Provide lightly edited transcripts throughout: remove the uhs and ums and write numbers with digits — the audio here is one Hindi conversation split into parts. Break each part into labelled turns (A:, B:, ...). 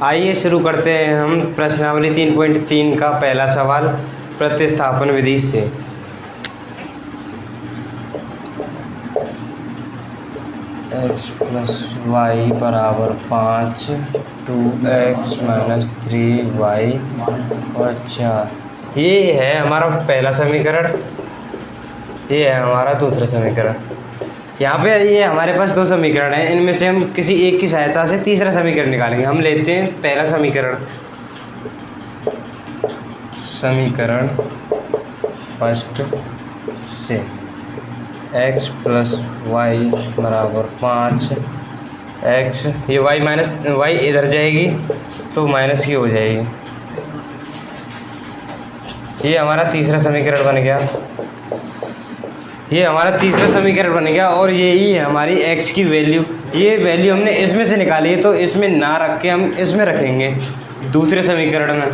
A: आइए शुरू करते हैं हम प्रश्नावली 3.3 का पहला सवाल प्रतिस्थापन विधि से। x प्लस वाई बराबर 5 2x माइनस 3y और 4। ये है हमारा पहला समीकरण, ये है हमारा दूसरा समीकरण। यहाँ पे ये हमारे पास दो समीकरण हैं, इनमें से हम किसी एक की सहायता से तीसरा समीकरण निकालेंगे। हम लेते हैं पहला समीकरण, समीकरण फर्स्ट से x प्लस वाई बराबर 5 x, ये y माइनस वाई इधर जाएगी तो माइनस की हो जाएगी। ये हमारा तीसरा समीकरण बन गया, ये हमारा तीसरा समीकरण बन गया। और यही है हमारी x की वैल्यू, ये वैल्यू हमने इसमें से निकाली है तो इसमें ना रख के हम इसमें रखेंगे दूसरे समीकरण में।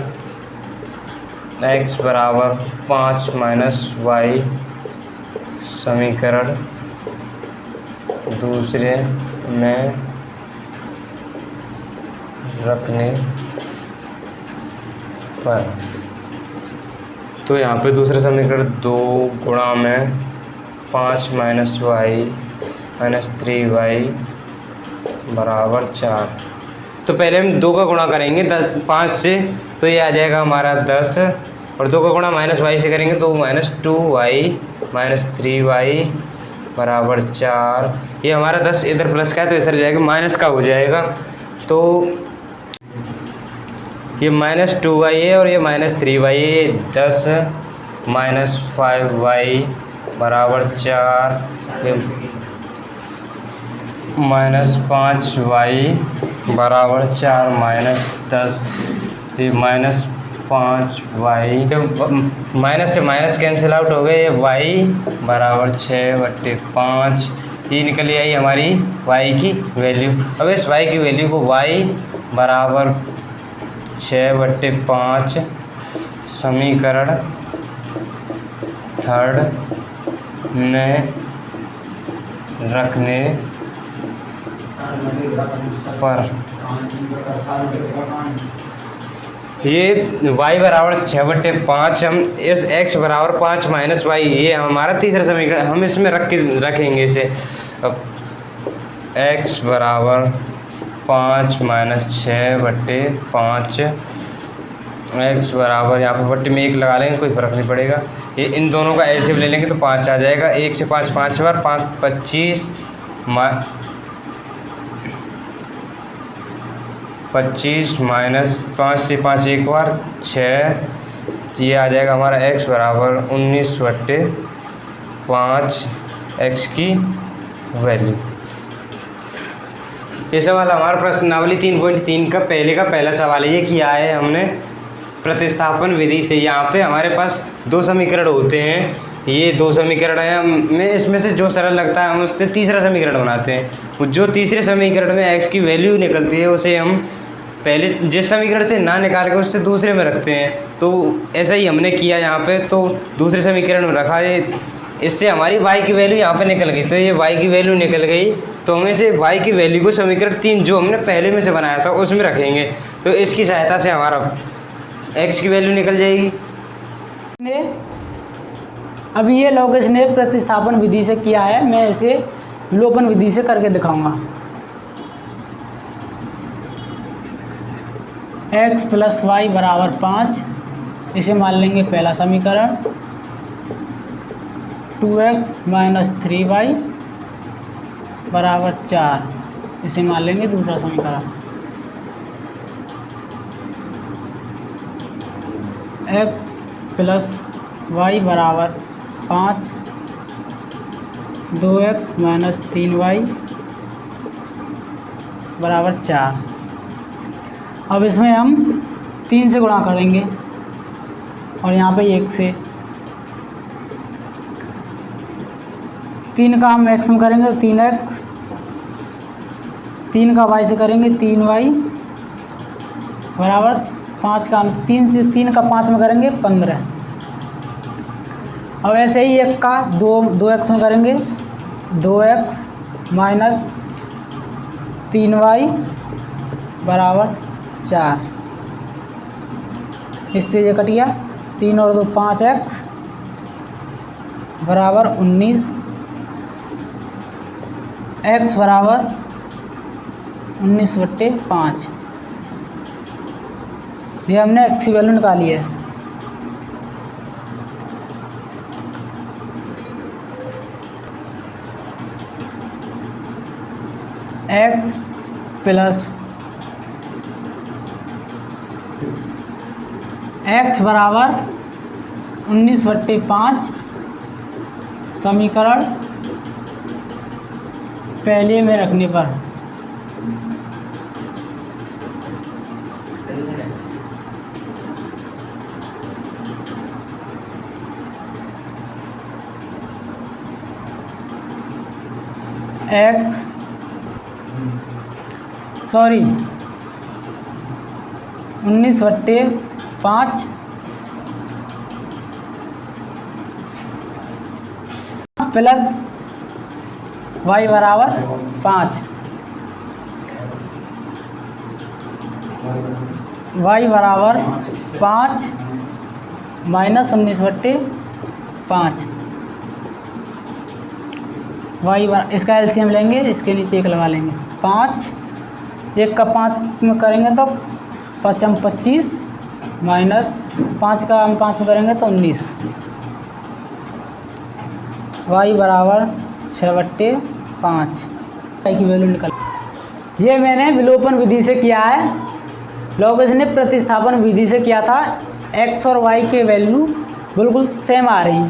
A: x बराबर 5 माइनस वाई समीकरण दूसरे में रखने पर, तो यहाँ पे दूसरा समीकरण 2 गुणा में 5 माइनस वाई माइनस 3y बराबर 4। तो पहले हम 2 का गुणा करेंगे 5 से, तो ये आ जाएगा हमारा 10, और 2 का गुणा माइनस वाई से करेंगे तो माइनस 2y माइनस 3y बराबर 4। ये हमारा 10 इधर प्लस का है तो इधर जाएगा माइनस का हो जाएगा, तो ये माइनस 2y है और ये माइनस 3y है। ये 10 माइनस 5y बराबर 4, ये माइनस 5y बराबर 4 माइनस 10, ये माइनस 5y, माइनस से माइनस कैंसिल आउट हो गए, ये y बराबर 6/5। ये निकली आई हमारी y की वैल्यू। अब इस y की वैल्यू को y बराबर 6/5 समीकरण थर्ड में रखने पर, ये y बराबर 6/5, हम इस x बराबर 5 माइनस वाई, ये हमारा तीसरा समीकरण, हम इसमें रखेंगे इसे। अब x बराबर 5 माइनस 6/5, x बराबर, यहाँ पर बट्टे में 1 लगा लेंगे, कोई फर्क नहीं पड़ेगा। ये इन दोनों का एलसीएम ले लेंगे तो 5 आ जाएगा। 1 से 5 5 बार, 5 25 माइनस 5 से 5 एक बार 6, ये आ जाएगा हमारा x बराबर 19/5 x की वैल्यू। ये सवाल हमारा प्रश्नावली 3.3 का पहला सवाल है। ये किया है हमने प्रतिस्थापन विधि से। यहाँ पे हमारे पास दो समीकरण होते हैं, ये दो समीकरण हैं, हमें इसमें से जो सरल लगता है हम उससे तीसरा समीकरण बनाते हैं। जो तीसरे समीकरण में x की वैल्यू निकलती है उसे हम पहले जिस समीकरण से ना निकाल के उससे दूसरे में रखते हैं। तो ऐसा ही हमने किया यहाँ पे, तो दूसरे समीकरण में रखा है, इससे हमारी y की वैल्यू यहाँ पे निकल गई। तो ये y की वैल्यू निकल गई, तो हम इसे y की वैल्यू को समीकरण 3 जो हमने पहले में से बनाया था उसमें रखेंगे। तो इसकी सहायता से हमारा x की वैल्यू निकल जाएगी।
B: अभी ये लोकेश ने प्रतिस्थापन विधि से किया है, मैं इसे विलोपन विधि से करके दिखाऊंगा। x प्लस वाई बराबर 5, इसे मान लेंगे पहला समीकरण। 2x माइनस 3y बराबर 4, इसे मान लेंगे दूसरा समीकरण। x प्लस वाई बराबर 5, 2x माइनस 3y बराबर 4। अब इसमें हम 3 से गुणा करेंगे और यहाँ पे 1 से। 3 का हम x में करेंगे तो 3x, 3 का y से करेंगे 3y बराबर 5 का हम 3 का 5 में करेंगे 15। अब ऐसे ही 1 का 2x में करेंगे 2x माइनस 3y बराबर 4, इससे ये कट गया, 3 और 2 5x बराबर 19, x बराबर 19/5। ये हमने x की वैल्यू निकाली है। x प्लस x बराबर 19/5 समीकरण पहले में रखने पर x 19/5 प्लस y बराबर 5, y बराबर 5 माइनस 19/5, इसका एलसीएम लेंगे, इसके नीचे 1 लगा लेंगे। 5 1 का 5 में करेंगे तो 5 25 माइनस 5 का हम 5 में करेंगे तो 19, y बराबर 6/5 y की वैल्यू निकल। ये मैंने विलोपन विधि से किया है, लोगों ने प्रतिस्थापन विधि से किया था। x और y के वैल्यू बिल्कुल सेम आ रही।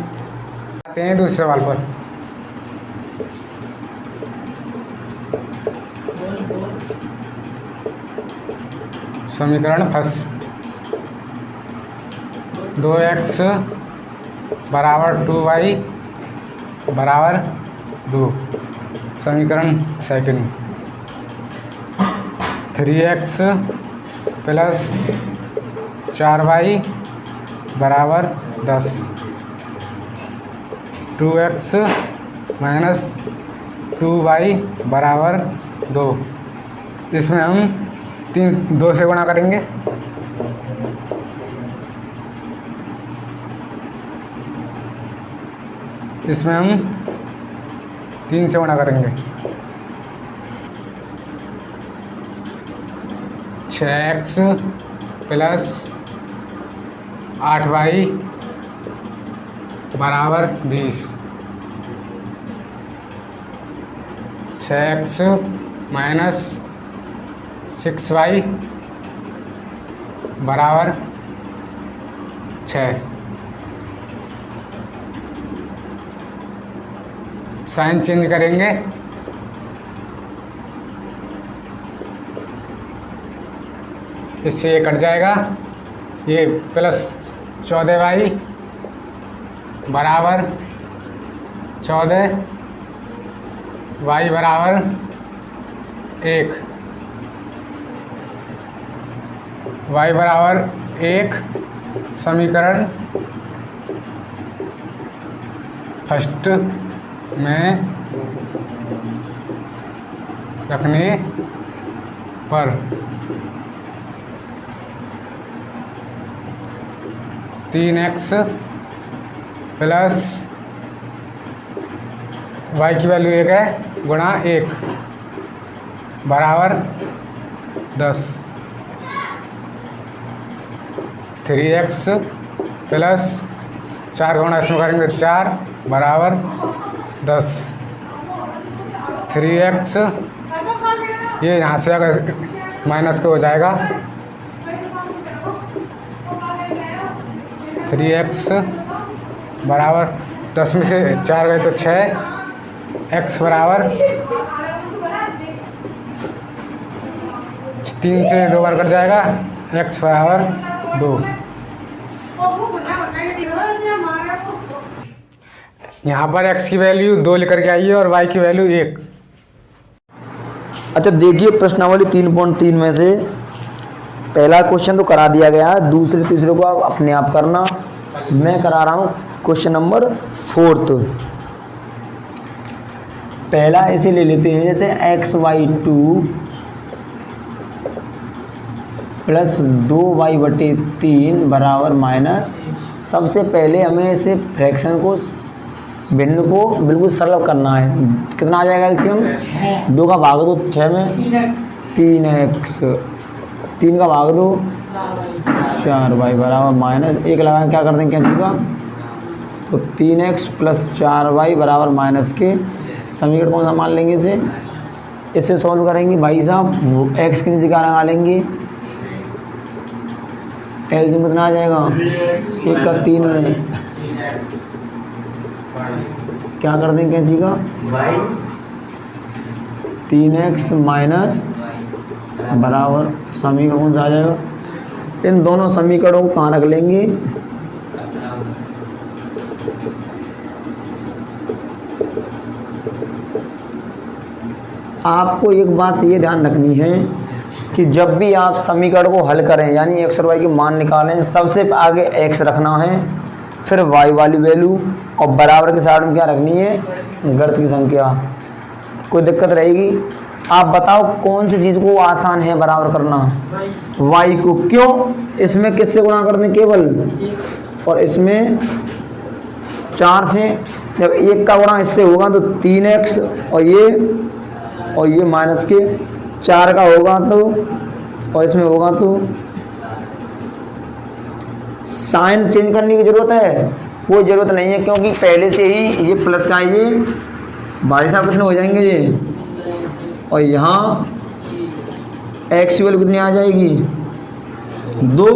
C: आते हैं दूसरे सवाल पर। समीकरण फर्स्ट, 2x बराबर 2y बराबर 2। समीकरण सेकंड, 3x प्लस 4y बराबर 10। 2x माइनस 2y बराबर 2। इसमें हम 2 से गुणा करेंगे। इसमें हम 3 से गुणा करेंगे। 6x प्लस 8y बराबर 20। 6x माइनस 6y बराबर 6। साइन चेंज करेंगे। इससे ये कट जाएगा, ये प्लस 14y बराबर 14, y बराबर 1, y बराबर 1। समीकरण फर्स्ट में रखने पर 3x प्लस y की वैल्यू 1 है गुणा 1 बराबर 10। 3x प्लस 4 गुणा इसमें करेंगे 4 बराबर 10। 3x ये यहाँ से अगर माइनस का हो जाएगा, 3x बराबर 10 में से 4 गए तो 6, x बराबर 3 से 2 बार कट जाएगा, x बराबर 2। यहाँ पर x की वैल्यू 2 लेकर के आइए और y की वैल्यू 1।
D: अच्छा देखिए, प्रश्नावली 3.3 में से पहला क्वेश्चन तो करा दिया गया है, दूसरे तीसरे को आप अपने आप करना। मैं करा रहा हूँ क्वेश्चन नंबर 4। पहला ऐसे ले लेते हैं, जैसे x y 2 प्लस 2y/3 बराबर माइनस, सबसे पहले हमें इसे फ्रैक्शन को, भिन्न को बिल्कुल सरल करना है। कितना आ जाएगा एलसीएम? 2 का भाग दो 6 में, 3x, 3 का भाग दो 4y बराबर माइनस, एक लगा क्या कर देंगे कैंची का, तो 3x प्लस 4y बराबर माइनस के समीकरण कौन सा मान लेंगे इसे सॉल्व करेंगे भाई साहब। x के नीचे क्या लगा लेंगे, एलसीएम कितना आ जाएगा, 1 का 3 में क्या कर देंगे कैंची का, 3x माइनस बराबर समीकरण कौन सा आ जाएगा। इन दोनों समीकरणों को कहाँ रख लेंगे, आपको एक बात ये ध्यान रखनी है कि जब भी आप समीकरण को हल करें यानी एक्स और वाई के मान निकालें, सबसे आगे एक्स रखना है, फिर वाई वाली वैल्यू, और बराबर के साइड में क्या रखनी है, गणित की संख्या। कोई दिक्कत रहेगी? आप बताओ कौन सी चीज़ को आसान है बराबर करना, वाई को। क्यों? इसमें किससे गुणा कर दें केवल, और इसमें 4 से। जब 1 का गुणा इससे होगा तो 3x, और ये माइनस के 4 का होगा तो, और इसमें होगा तो साइन चेंज करने की ज़रूरत है, वो ज़रूरत नहीं है, क्योंकि पहले से ही ये प्लस का ये भाई साहब कितने हो जाएंगे ये, और यहाँ एक्स की वैल्यू कितनी आ जाएगी 2,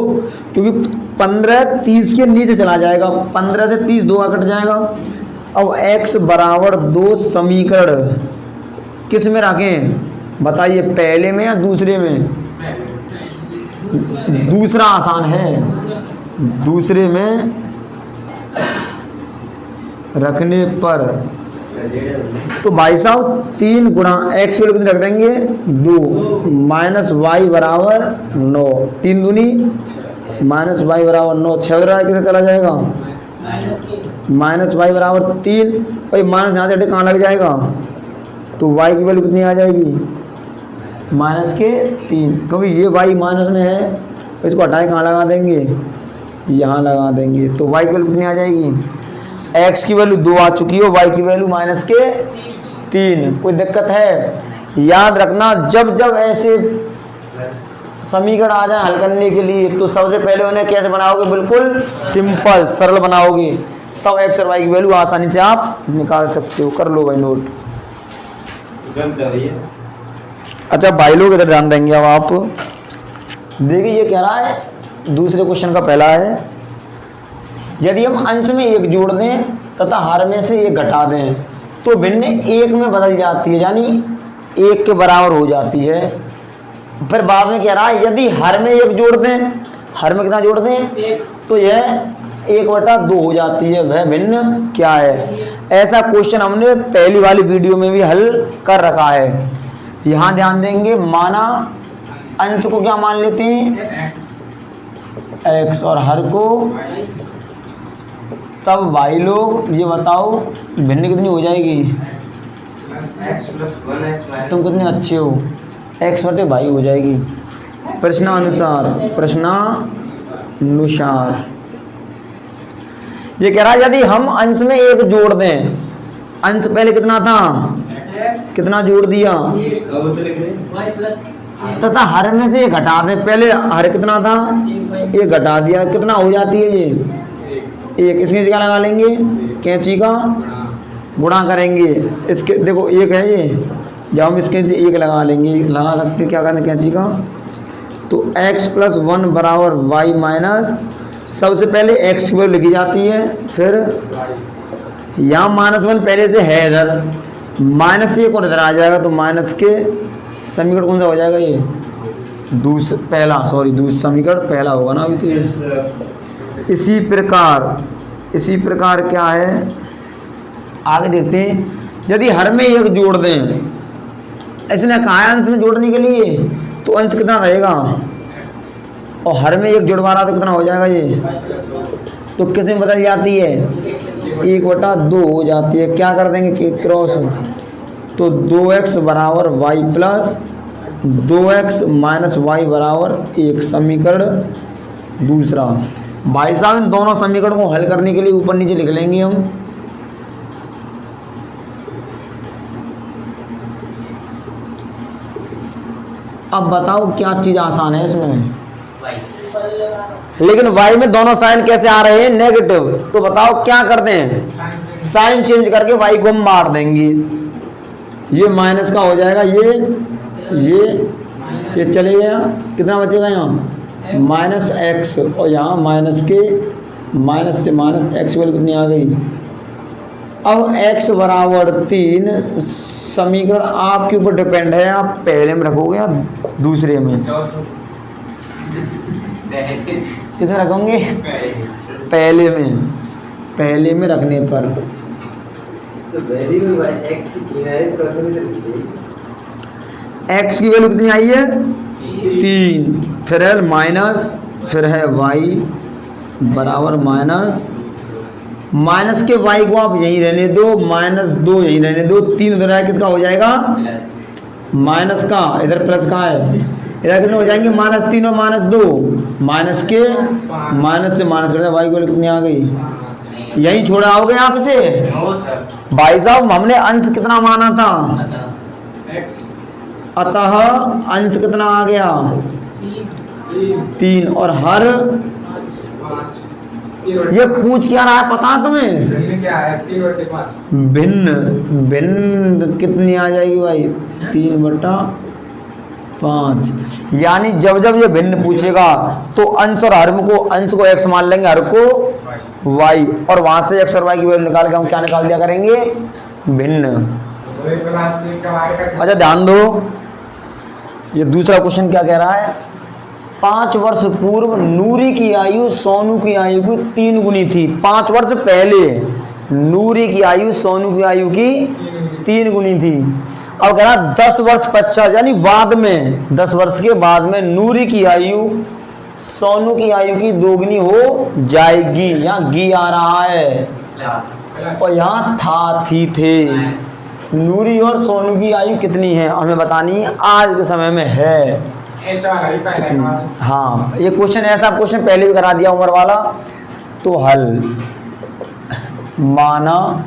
D: क्योंकि 15 30 के नीचे चला जाएगा, 15 से 30 2 कट जाएगा। अब x बराबर 2 समीकरण किस में रखें बताइए, पहले में या दूसरे में? दूसरा आसान है, दूसरे में रखने पर तो भाई साहब 3 गुणा एक्स वैल्यू कितनी रख देंगे 2 माइनस वाई बराबर 9, 3 दूनी माइनस वाई बराबर 9, 6 किसे चला जाएगा माइनस वाई बराबर 3, और माइनस यहाँ से कहाँ लग जाएगा, तो वाई की वैल्यू कितनी आ जाएगी माइनस के 3, क्योंकि ये वाई माइनस में है तो इसको हटाए कहाँ लगा देंगे, यहाँ लगा देंगे, तो वाई की वैल्यू कितनी आ जाएगी, एक्स की वैल्यू 2 आ चुकी है, वाई की वैल्यू माइनस के 3। कोई दिक्कत है? याद रखना जब जब ऐसे समीकरण आ जाए हल करने के लिए तो सबसे पहले उन्हें कैसे बनाओगे, बिल्कुल सिंपल सरल बनाओगे, तब एक्स और वाई की वैल्यू आसानी से आप निकाल सकते हो। कर लो भाई नोट। अच्छा भाई लोग इधर ध्यान देंगे। अब आप देखिए ये कह रहा है दूसरे क्वेश्चन का पहला है, यदि हम अंश में 1 जोड़ दें तथा हर में से 1 घटा दें तो भिन्न 1 में बदल जाती है, यानी 1 के बराबर हो जाती है। फिर बाद में कह रहा है यदि हर में 1 जोड़ दें, हर में कितना जोड़ दें
B: 1,
D: तो यह 1/2 हो जाती है, वह भिन्न क्या है। ऐसा क्वेश्चन हमने पहली वाली वीडियो में भी हल कर रखा है। यहाँ ध्यान देंगे, माना अंश को क्या मान लेते हैं x और हर को, तब भाई लोग ये बताओ भिन्न कितनी हो जाएगी, तुम कितने अच्छे हो, x/भाई हो जाएगी। प्रश्नानुसार ये कह रहा है यदि हम अंश में 1 जोड़ दें, अंश पहले कितना था, कितना जोड़ दिया, तथा हर में से 1 घटा दें, पहले हर कितना था 1 घटा दिया, कितना हो जाती है ये 1। इसके क्या लगा लेंगे, कैंची का गुणा करेंगे, इसके देखो 1 है ये, जब हम इसके 1 लगा लेंगे, लगा सकते क्या करना कैंची का, तो x + 1 बराबर y माइनस, सबसे पहले x की वैल्यू लिखी जाती है, फिर यहाँ -1 पहले से है इधर, -1 और इधर आ जाएगा, तो माइनस के समीकरण कौन सा हो जाएगा ये दूसरा समीकरण पहला होगा ना अभी तो। इसी प्रकार क्या है आगे देखते हैं, यदि हर में 1 जोड़ दें, इसने कहा है अंश में जोड़ने के लिए, तो अंश कितना रहेगा, और हर में 1 जुड़वा रहा तो कितना हो जाएगा ये, तो किस में बदल जाती है 1/2 हो जाती है। क्या कर देंगे क्रॉस, तो 2x बराबर y plus 2x minus Y बराबर 1 समीकरण दूसरा। भाई साहब इन दोनों समीकरण को हल करने के लिए ऊपर नीचे लिख लेंगे हम। अब बताओ क्या चीज आसान है इसमें, लेकिन y में दोनों साइन कैसे आ रहे हैं नेगेटिव, तो बताओ क्या करते हैं, साइन चेंज करके y को हम मार देंगे। ये माइनस का हो जाएगा, ये चले गया, कितना बचेगा यहाँ माइनस एक्स, और यहाँ माइनस के माइनस से माइनस एक्स वैल्यू कितनी आ गई। अब x बराबर 3 समीकरण आपके ऊपर डिपेंड है, आप पहले में रखोगे या दूसरे में, किसे रखोगे, पहले में रखने पर। x की वैल्यू कितनी आई है 3, फिर है माइनस, फिर है y बराबर माइनस के y को आप यहीं रहने दो, -2 यहीं रहने दो, 3 उधर है, किसका हो जाएगा माइनस का, इधर प्लस का है, इधर कितने हो जाएंगे -3 और -2, माइनस के माइनस से माइनस करते y को कितनी आ गई, यहीं छोड़ा आओगे आप इसे। भाई साहब हमने अंश कितना माना था, अतः अंश कितना आ गया 3, और हर ये पूछ क्या रहा है पता है तुम्हें,
C: क्या है 3/5,
D: भिन्न कितनी आ जाएगी भाई 3/5, यानी जब जब ये भिन्न पूछेगा तो अंश और हर को, अंश को x मान लेंगे, हर को y, और वहां से x और y की वैल्यू निकाल के हम क्या निकाल दिया करेंगे, भिन्न। अच्छा ध्यान दो, ये दूसरा क्वेश्चन क्या कह रहा है, 5 वर्ष पूर्व नूरी की आयु सोनू की आयु की 3 गुनी थी। 5 वर्ष पहले नूरी की आयु सोनू की आयु की 3 गुनी थी। अब कह रहा 10 वर्ष पश्चात, यानी बाद में, 10 वर्ष के बाद में नूरी की आयु सोनू की आयु की 2 गुनी हो जाएगी। यहाँ गी आ रहा है और यहाँ था थी थे। नूरी और सोनू की आयु कितनी है हमें बतानी है, आज के समय में है। हाँ ये क्वेश्चन ऐसा क्वेश्चन पहले भी करा दिया उम्र वाला, तो हल माना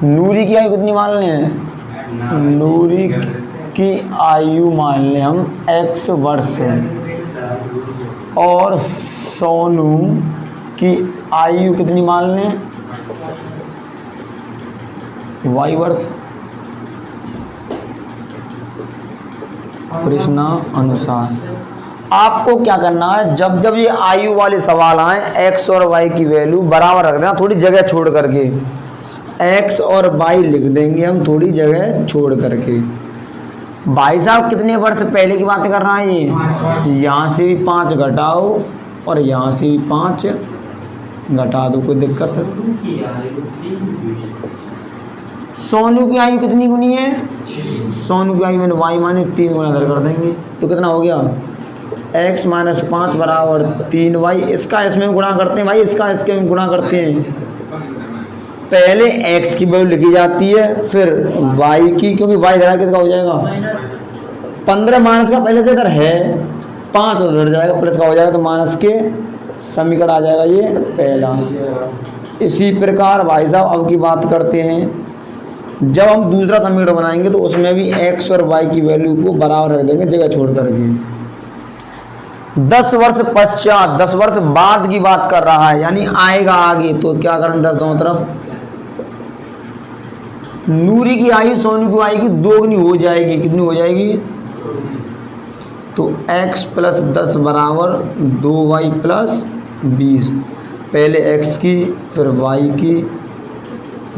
D: नूरी की आयु कितनी मान लें, नूरी की आयु मान लें हम x वर्ष, और सोनू की आयु कितनी मान लें y वर्ष। कृष्णा अनुसार आपको क्या करना है, जब जब ये आयु वाले सवाल आए x और y की वैल्यू बराबर रख देना, थोड़ी जगह छोड़ करके, x और y लिख देंगे हम थोड़ी जगह छोड़ करके। भाई साहब कितने वर्ष पहले की बातें कर रहा है ये, यहाँ से भी 5 घटाओ और यहाँ से भी 5 घटा दो, कोई दिक्कत है। सोनू की आयु कितनी गुनी है, सोनू की आयु मैंने y माने 3 गुना इधर कर देंगे, तो कितना हो गया x माइनस 5 बराबर 3y। इसका इसमें गुणा करते हैं भाई, इसका इसके में गुणा करते हैं। पहले x की वैल्यू लिखी जाती है, फिर y की, क्योंकि y इधर किसका हो जाएगा 15 माइनस का पहले से इधर है, 5 उधर जाएगा, प्लस का हो जाएगा, तो माइनस के समीकरण आ जाएगा ये पहला। इसी प्रकार भाई साहब अब की बात करते हैं, जब हम दूसरा समीकरण बनाएंगे तो उसमें भी x और y की वैल्यू को बराबर रख देंगे जगह छोड़ करके। 10 वर्ष पश्चात, 10 वर्ष बाद की बात कर रहा है, यानी आएगा आगे, तो क्या करें 10 दोनों तरफ, नूरी की आयु सोनू की आयु की 2 गुनी हो जाएगी, कितनी हो जाएगी, तो x प्लस 10 बराबर 2y प्लस 20। पहले x की फिर y की,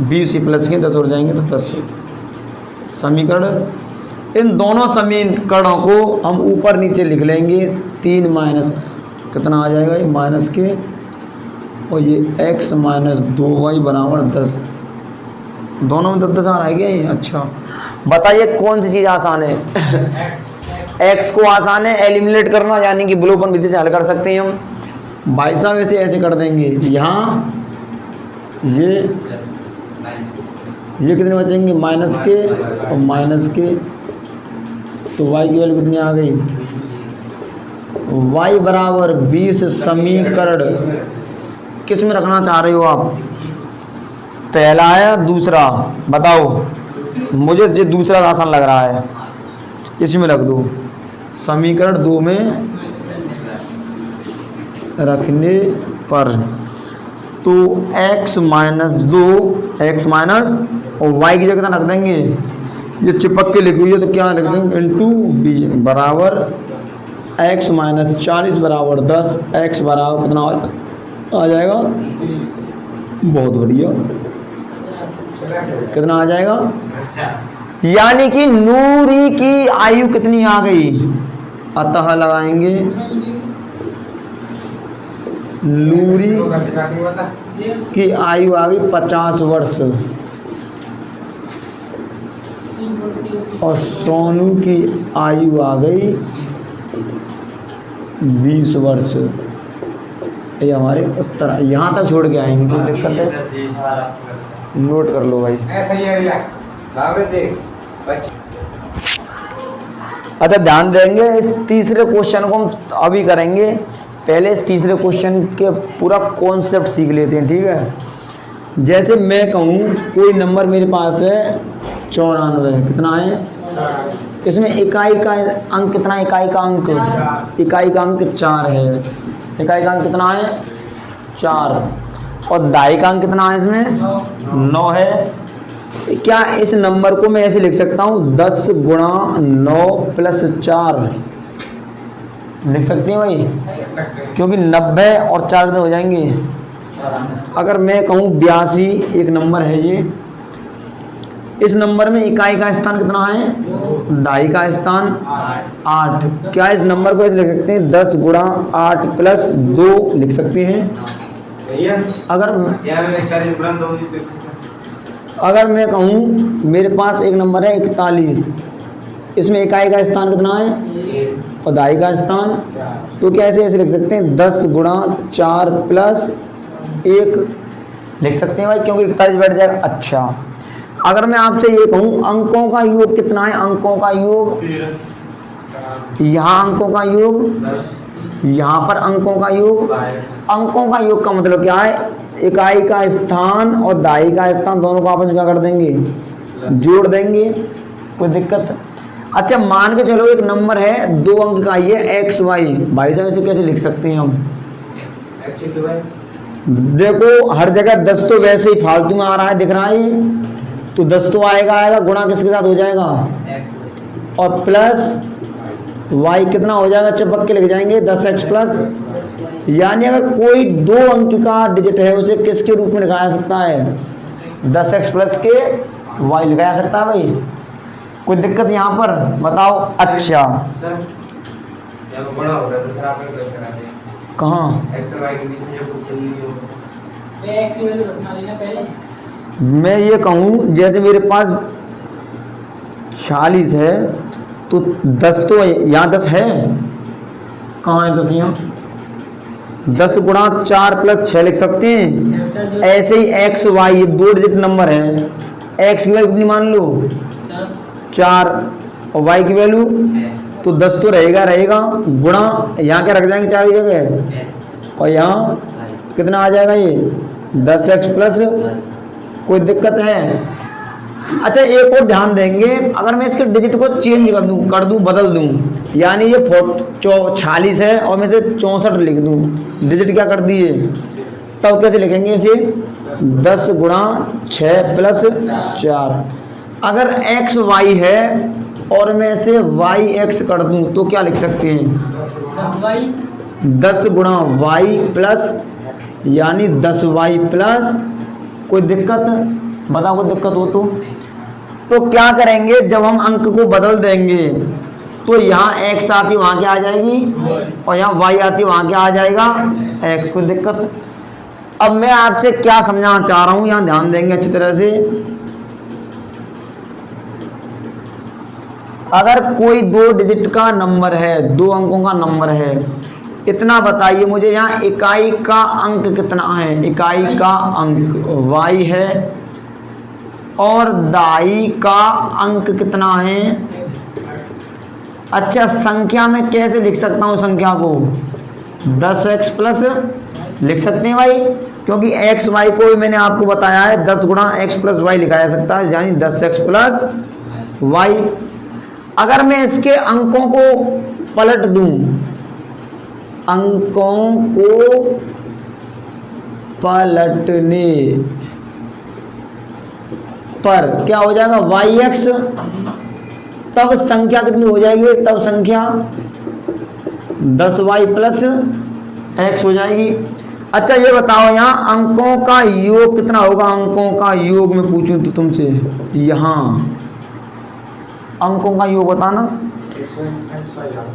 D: 20 ही प्लस के 10 हो जाएंगे तो 10 समीकरण। इन दोनों समीकरणों को हम ऊपर नीचे लिख लेंगे, 3 माइनस कितना आ जाएगा ये माइनस के, और ये x माइनस 2y बराबर 10, दोनों में 10 आ रहा है क्या ये। अच्छा बताइए कौन सी चीज़ आसान है, x को आसान है एलिमिनेट करना, यानी कि विलोपन विधि से हल कर सकते हैं हम। भाई साहब ऐसे कर देंगे, यहाँ ये कितने बचेंगे माइनस के और माइनस के, तो y की वैल्यू कितनी आ गई? y बराबर 20 समीकरण किस में रखना चाह रहे हो आप? पहला है दूसरा? बताओ, मुझे जो दूसरा आसान लग रहा है इसी में रख दो। समीकरण 2 में रखने पर तो x माइनस 2 x माइनस और y की जगह कितना रख देंगे? ये चिपक के लिखी हुई है तो क्या लिख देंगे? इंटू बी बराबर x माइनस 40 बराबर 10, x बराबर कितना आ जाएगा? बहुत बढ़िया, कितना आ जाएगा? यानी कि नूरी की आयु कितनी आ गई? अतः लगाएंगे नूरी की आयु आ गई 50 वर्ष और सोनू की आयु आ गई 20 वर्ष। ये हमारे उत्तर यहाँ तक छोड़ के आएंगे, कोई दिक्कत है? नोट कर लो भाई।
C: ऐसा ही है भैया।
D: अच्छा ध्यान देंगे, इस तीसरे क्वेश्चन को हम अभी करेंगे। पहले इस तीसरे क्वेश्चन के पूरा कॉन्सेप्ट सीख लेते हैं, ठीक है। जैसे मैं कहूँ कोई नंबर मेरे पास है 94, कितना है? इसमें इकाई का अंक कितना? इकाई का अंक 4 है। इकाई का अंक कितना है? 4। और दाई का अंक कितना है? इसमें 9 है। क्या इस नंबर को मैं ऐसे लिख सकता हूँ 10 गुणा 9 प्लस 4 लिख सकते हैं भाई? क्योंकि 90 और 4 कितने हो जाएंगे? अगर मैं कहूँ 82 एक नंबर है ये, इस नंबर में इकाई का स्थान कितना है? दाई का स्थान 8। क्या इस नंबर को ऐसे लिख सकते हैं 10 गुणा 8 प्लस 2 लिख सकते हैं? अगर मैं कहूँ मेरे पास एक नंबर है 41, इसमें इकाई का स्थान कितना है और दाई का स्थान, तो क्या ऐसे लिख सकते हैं 10 गुणा 4 प्लस 1 लिख सकते हैं भाई, क्योंकि 41 बैठ जाएगा। अच्छा अगर मैं आपसे ये कहूँ अंकों का योग कितना है? अंकों का योग, यहाँ अंकों का योग, यहाँ पर अंकों का योग। अंकों का योग का मतलब क्या है? इकाई का स्थान और दाई का स्थान दोनों को आपस में क्या कर देंगे? जोड़ देंगे। कोई दिक्कत? अच्छा मान के चलो एक नंबर है 2 अंक का, ये एक्स वाई, भाई साहब इसे कैसे लिख सकते हैं हम? देखो हर जगह 10 तो वैसे ही फालतू में आ रहा है, दिख रहा है, तो 10 तो आएगा, गुणा किसके साथ हो जाएगा? और प्लस y कितना हो जाएगा? चिपक के लिख जाएंगे 10x प्लस। यानी अगर कोई 2 अंक का डिजिट है उसे किसके रूप में लिखाया सकता है? 10x प्लस के y लिखाया सकता है भाई। कोई दिक्कत यहाँ पर? बताओ। अच्छा कहाँ? मैं ये कहूँ जैसे मेरे पास 46 है तो 10 तो यहाँ 10 है, कहाँ है 10? यहाँ 10 गुणा 4 प्लस 6 लिख सकते हैं। ऐसे ही एक्स वाई ये 2 डिजिट नंबर है, एक्स की वैल्यू कितनी मान लो? 4 और वाई की वैल्यू तो 10 तो रहेगा, गुणा यहाँ क्या रख जाएंगे 4 की जगह, और यहाँ कितना आ जाएगा? ये 10x प्लस। कोई दिक्कत है? अच्छा एक और ध्यान देंगे, अगर मैं इसके डिजिट को चेंज कर दूं बदल दूं, यानी ये 46 है और मैं इसे 64 लिख दूं, डिजिट क्या कर दिए, तब कैसे लिखेंगे इसे? 10 गुणा 6 प्लस 4। अगर एक्स वाई है और मैं इसे वाई एक्स कर दूं तो क्या लिख सकते हैं? 10 गुणा वाई प्लस, यानी 10 वाई प्लस। कोई दिक्कत? बताओ कोई दिक्कत हो तो क्या करेंगे, जब हम अंक को बदल देंगे तो यहाँ x आती वहाँ क्या आ जाएगी और यहाँ y आती वहाँ क्या आ जाएगा? x। कोई दिक्कत? अब मैं आपसे क्या समझाना चाह रहा हूँ, यहाँ ध्यान देंगे अच्छी तरह से। अगर कोई 2 डिजिट का नंबर है, 2 अंकों का नंबर है, इतना बताइए मुझे यहाँ इकाई का अंक कितना है? इकाई का अंक y है और दाई का अंक कितना है? अच्छा, संख्या में कैसे लिख सकता हूँ संख्या को? 10x प्लस लिख सकते हैं भाई, क्योंकि x y को मैंने आपको बताया है 10 गुणा x प्लस वाई लिखा जा सकता है, यानी 10x प्लस वाई। अगर मैं इसके अंकों को पलट दूं, अंकों को पलटने पर क्या हो जाएगा? yx, तब संख्या कितनी हो जाएगी? तब संख्या 10y प्लस x हो जाएगी। अच्छा ये बताओ यहाँ अंकों का योग कितना होगा? अंकों का योग में पूछूं तो तुमसे, यहाँ अंकों का योग बताना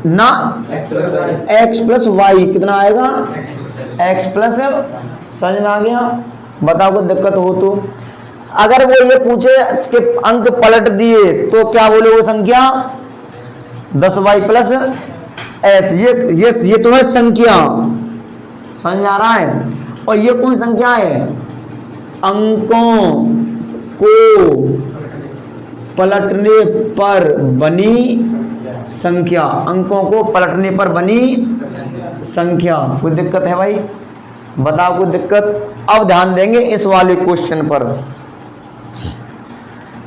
D: ना। x प्लस वाई कितना आएगा? x प्लस, समझ में आ गया? बताओ कोई दिक्कत हो तो। अगर वो ये पूछे इसके अंक पलट दिए तो क्या बोले वो संख्या? 10y plus S. ये तो है संख्या, समझ आ रहा है? और ये कौन संख्या है? अंकों को पलटने पर बनी संख्या, अंकों को पलटने पर बनी संख्या। कोई दिक्कत है भाई? बताओ कोई दिक्कत? अब ध्यान देंगे इस वाले क्वेश्चन पर,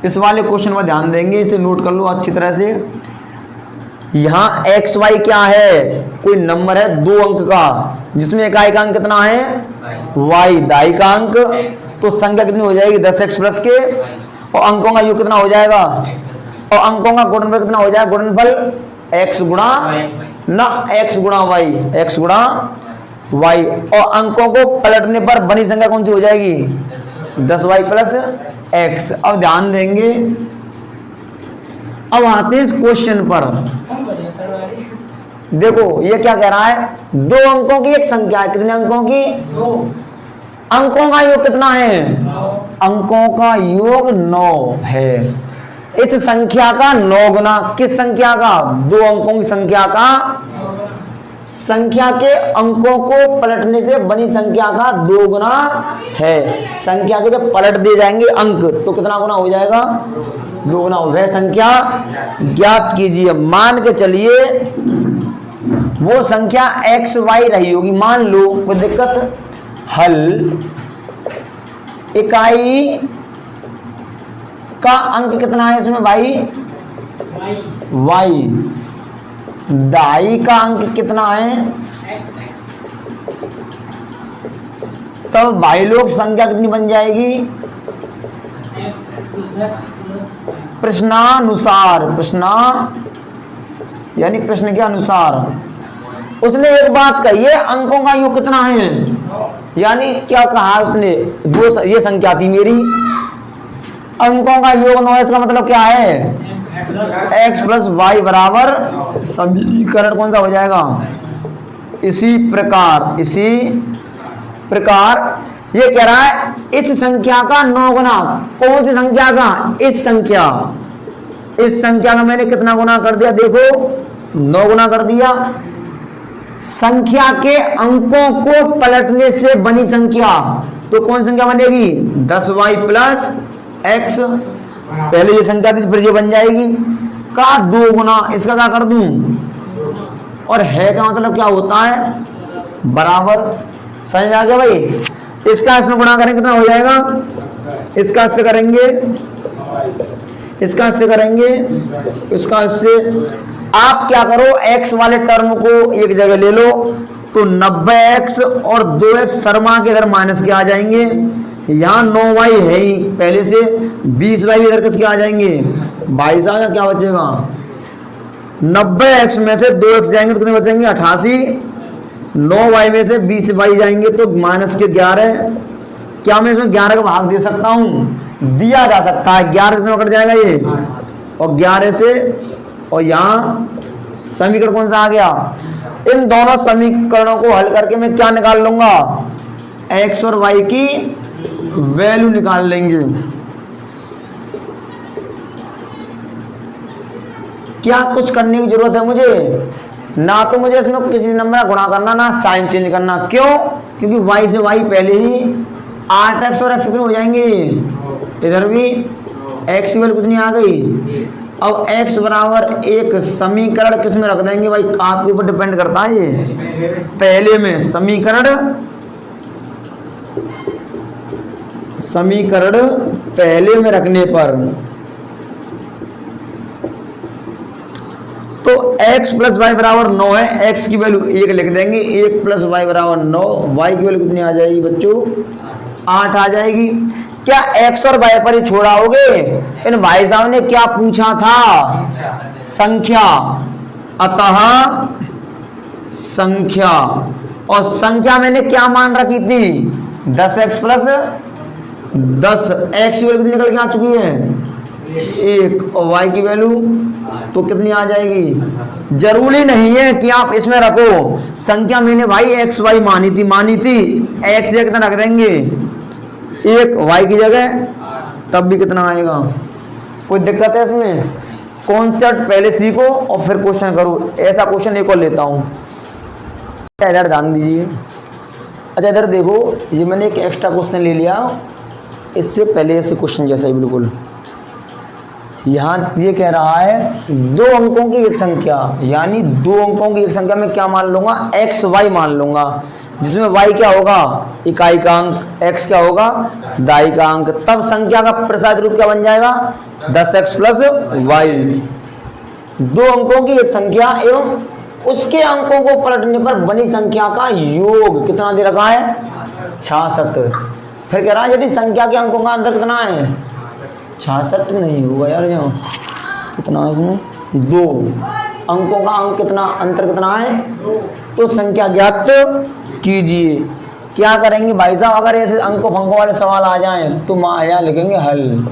D: इस वाले क्वेश्चन पर ध्यान देंगे, इसे नोट कर लो अच्छी तरह से। यहाँ एक्स वाई क्या है? कोई नंबर है 2 अंक का, जिसमें इकाई का अंक कितना है? वाई, दाई का अंक। तो संख्या कितनी हो जाएगी? 10x प्लस के, और अंकों का योग कितना हो जाएगा? और अंकों का गुणनफल कितना हो जाएगा? गुणनफल x गुणा ना x गुणा वाई, x गुणा वाई। और अंकों को पलटने पर बनी संख्या कौन सी हो जाएगी? 10y plus x। अब ध्यान देंगे, अब आते हैं इस क्वेश्चन पर। देखो ये क्या कह रहा है? 2 अंकों की एक संख्या है। कितने अंकों की? 2। अंकों का योग कितना है? अंकों का योग 9 है। इस संख्या का 9 गुना, किस संख्या का? 2 अंकों की संख्या का, संख्या के अंकों को पलटने से बनी संख्या का 2 गुना है। संख्या के जब पलट दिए जाएंगे अंक तो कितना गुना हो जाएगा? 2 गुना। वह संख्या ज्ञात कीजिए। मान के चलिए वो संख्या एक्स वाई रही होगी, मान लो, कोई दिक्कत? हल इकाई का अंक कितना है इसमें भाई? वाई। दाई का अंक कितना है? तब भाई लोग संख्या कितनी बन जाएगी? प्रश्नानुसार, प्रश्ना यानी प्रश्न के अनुसार। उसने एक बात कही है, अंकों का योग कितना है? यानी क्या कहा उसने? 2, ये संख्या थी मेरी, अंकों का योग 9, इसका मतलब क्या है? x प्लस वाई बराबर, समीकरण कौन सा हो जाएगा? इसी प्रकार, इसी प्रकार ये कह रहा है इस संख्या का 9 गुना। कौन सी संख्या का? इस संख्या, इस संख्या का मैंने कितना गुना कर दिया? देखो 9 गुना कर दिया। संख्या के अंकों को पलटने से बनी संख्या, तो कौन संख्या बनेगी? 10y plus x। पहले ये संख्या थी, फिर ये बन जाएगी का 2 गुना, इसका क्या कर दूं? और है का मतलब क्या होता है? बराबर। समझ में आ गया भाई? इसका इसमें गुणा करेंगे कितना हो जाएगा? इसका इससे करेंगे, इसका इससे करेंगे, इसका इससे। आप क्या करो, x वाले टर्म को एक जगह ले लो, तो 90x और 2x शर्मा के इधर माइनस के आ जाएंगे। यहाँ 9y है ही पहले से, 20y इधर किसके आ जाएंगे? 22 आ। क्या बचेगा? 90x में से 2x जाएंगे तो कितने बचेंगे? 88। 9y में से 20y जाएंगे तो माइनस के 11। क्या मैं इसमें 11 का भाग दे सकता हूँ? दिया जा सकता है। 11 कितने कट जाएगा ये? और 11 से, और यहाँ समीकरण कौन सा आ गया? इन दोनों समीकरणों को हल करके मैं क्या निकाल लूंगा? x और y की वैल्यू निकाल लेंगे। क्या कुछ करने की जरूरत है मुझे? ना तो मुझे इसमें किसी नंबर का गुणा करना, ना साइन चेंज करना। क्यों? क्योंकि y से y पहले ही 8x और x कितने हो जाएंगे? इधर भी x की वैल्यू कितनी आ गई? अब x बराबर एक समीकरण किस में रख देंगे भाई, आपके ऊपर डिपेंड करता है ये। पहले में समीकरण पहले में रखने पर तो x प्लस वाई बराबर 9 है, x की वैल्यू 1 लिख देंगे, 1 प्लस वाई बराबर 9, y की वैल्यू कितनी आ जाएगी बच्चों, 8 आ जाएगी। क्या x और y पर ही छोड़ाओगे? इन भाई साहब ने क्या पूछा था, संख्या, अतः संख्या, और संख्या मैंने क्या मान रखी थी, 10x प्लस 10, x की वैल्यू कितनी निकल के आ चुकी है 1, और y की वैल्यू तो कितनी आ जाएगी। जरूरी नहीं है कि आप इसमें रखो, संख्या मैंने भाई x y मानी थी, x जगह कितना रख देंगे 1 y की जगह, तब भी कितना आएगा। कोई दिक्कत है इसमें? कॉन्सेप्ट पहले सीखो और फिर क्वेश्चन करो। ऐसा क्वेश्चन एक और लेता हूँ, इधर ध्यान दीजिए। अच्छा इधर देखो, ये मैंने एक एक्स्ट्रा क्वेश्चन ले लिया, इससे पहले ऐसे क्वेश्चन जैसा ही बिल्कुल। यहाँ ये कह रहा है 2 अंकों की एक संख्या, यानी 2 अंकों की एक संख्या में क्या मान लूंगा, x y मान लूंगा, जिसमें y क्या होगा, इकाई का अंक, x क्या होगा, दाई का अंक। तब संख्या का प्रसाद रूप क्या बन जाएगा, 10x प्लस y। 2 अंकों की एक संख्या एवं उसके अंकों को पलटने पर बनी संख्या का योग कितना दे रखा है, 66। फिर कह रहा है यदि संख्या के अंकों का अंतर कितना है, 66 नहीं होगा यार, यहाँ कितना है इसमें, 2 अंकों का अंक कितना, अंतर कितना है, तो संख्या ज्ञात कीजिए। क्या करेंगे भाई साहब, अगर ऐसे अंकों फंकों वाले सवाल आ जाएं तो यहाँ लिखेंगे हल,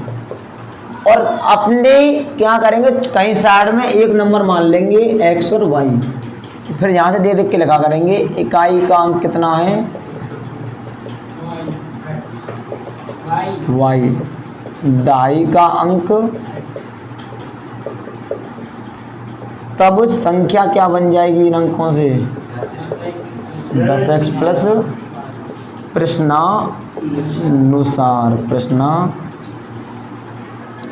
D: और अपने क्या करेंगे, कहीं साइड में एक नंबर मान लेंगे x और y, फिर यहाँ से दे देख के लिखा करेंगे इकाई का अंक कितना है y, दाई का अंक, तब संख्या क्या बन जाएगी इन अंकों से, 10x प्लस प्रश्नानुसार,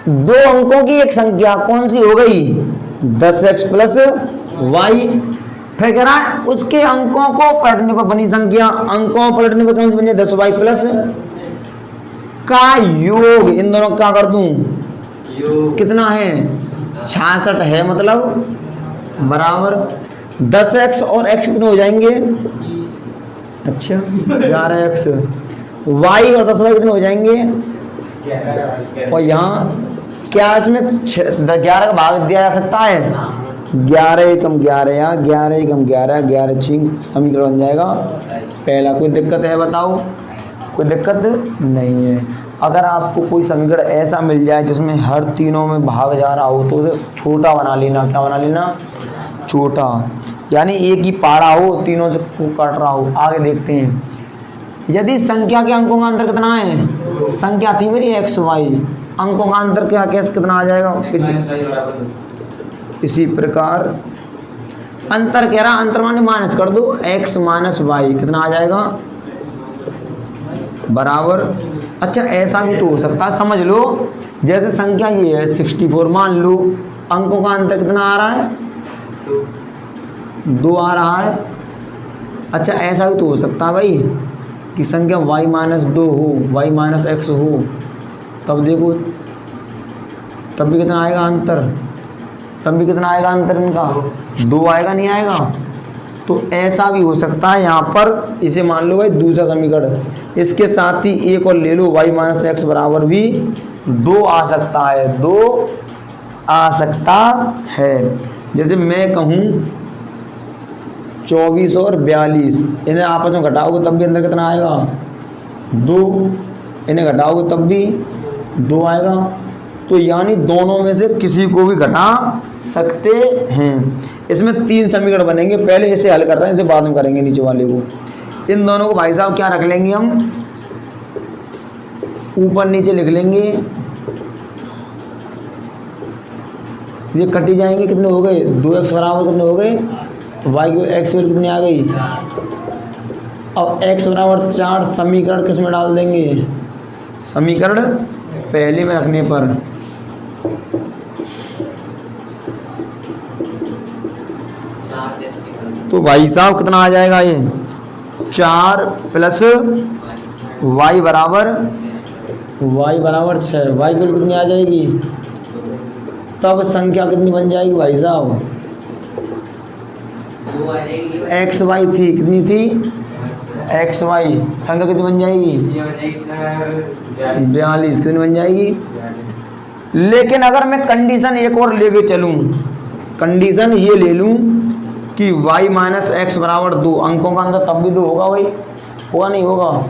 D: 2 अंकों की एक संख्या कौन सी हो गई, 10x प्लस y। फिर कह रहा है उसके अंकों को पलटने पर बनी संख्या, अंकों पलटने पर कौन सी बन जाए, 10y प्लस का योग। इन दोनों क्या कर दूं, कितना है, 66 है, मतलब बराबर 10x और x कितने हो जाएंगे, अच्छा 11x, y और 10y कितने हो जाएंगे, और यहाँ क्या इसमें 11 का भाग दिया जा सकता है, 11 एकम 11 या 11 एकम 11, 11 छिंग समीकरण बन जाएगा पहला। कोई दिक्कत है बताओ, कोई दिक्कत नहीं है। अगर आपको कोई समीकरण ऐसा मिल जाए जिसमें हर तीनों में भाग जा रहा हो तो उसे छोटा बना लेना, क्या बना लेना, छोटा, यानी एक ही पारा हो, तीनों से काट रहा हो। आगे देखते हैं, यदि संख्या के अंकों का अंतर कितना है, संख्या थी मेरी x y, अंकों का अंतर क्या कैसे कितना आ जाएगा, इसी प्रकार अंतर कह रहा, अंतर माने माइनस कर दो, x माइनस वाई कितना आ जाएगा, बराबर। अच्छा ऐसा भी तो हो सकता है, समझ लो जैसे संख्या ये है 64, मान लो अंकों का अंतर कितना आ रहा है, 2 आ रहा है। अच्छा ऐसा भी तो हो सकता है भाई कि संख्या y माइनस 2 हो, y माइनस x हो, तब देखो तब भी कितना आएगा अंतर, तब भी कितना आएगा अंतर इनका, 2 आएगा, नहीं आएगा। तो ऐसा भी हो सकता है, यहाँ पर इसे मान लो भाई दूसरा समीकरण, इसके साथ ही एक और ले लो, y माइनस x बराबर भी 2 आ सकता है, 2 आ सकता है। जैसे मैं कहूँ 24 और 42, इन्हें आपस में घटाओगे तब भी अंदर कितना आएगा, 2, इन्हें घटाओगे तब भी 2 आएगा। तो यानी दोनों में से किसी को भी घटा सकते हैं। इसमें 3 समीकरण बनेंगे, पहले इसे हल कर रहे हैं, इसे बाद में करेंगे नीचे वाले को। इन दोनों को भाई साहब क्या रख लेंगे हम, ऊपर नीचे लिख लेंगे, ये कटी जाएंगे, कितने हो गए, 2x बराबर कितने हो गए, y की x वैल्यू कितनी आ गई, अब x बराबर 4 समीकरण किस में डाल देंगे, समीकरण पहले में रखने पर तो भाई साहब कितना आ जाएगा ये 4 प्लस y बराबर 6, y की कितनी आ जाएगी, तब संख्या कितनी बन जाएगी भाई साहब, एक्स वाई थी, कितनी थी एक्स वाई, संख्या कितनी बन जाएगी 42, कितनी बन जाएगी। लेकिन अगर मैं कंडीशन एक और लेके चलूं, कंडीशन ये ले लूं कि y माइनस एक्स बराबर 2, अंकों का अंतर तब भी 2 होगा भाई, होगा नहीं होगा,